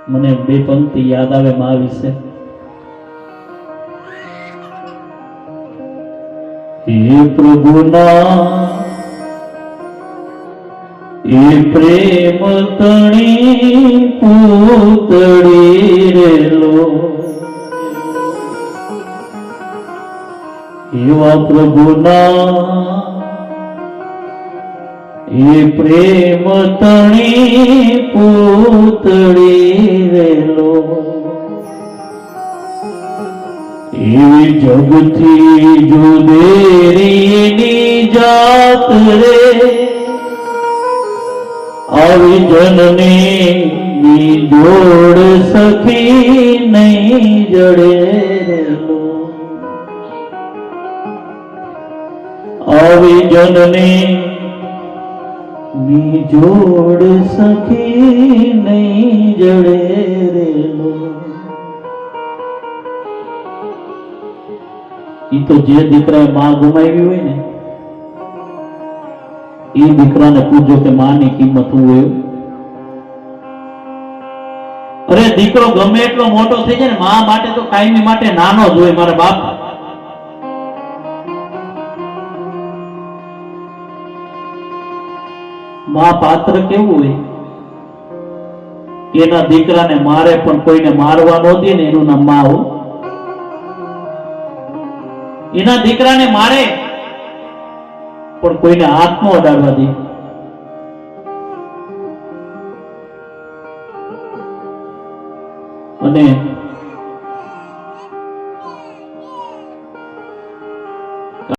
મને બે પંક્તિ યાદ આવે મા વિશે. હે પ્રભુના એ પ્રેમ તણી પૂતળી રેલો, એવા પ્રભુના એ પ્રેમ તણી પૂતળી રેલો, એવી જગથી જુદેરીની જાત રે, આવી જનની જોડ સખી નહીં જડે રેલો, આવી જનની જોડ સખી નહીં જડે રેલો. ઈ તો જે દીકરાએ માં ગુમાવી હોય ને એ દીકરાને પૂછજો કે માની કિંમત શું હોય. અરે દીકરો ગમે એટલો મોટો થઈ જાય ને માં માટે તો કાયમી માટે નાનો જ હોય. મારા બાપ માં પાત્ર કેવું હોય, એના દીકરાને મારે પણ કોઈને મારવા ન દે ને એનું નામ માં હોય. એના દીકરાને મારે પણ કોઈને હાથ ન અડાડવા દે. અને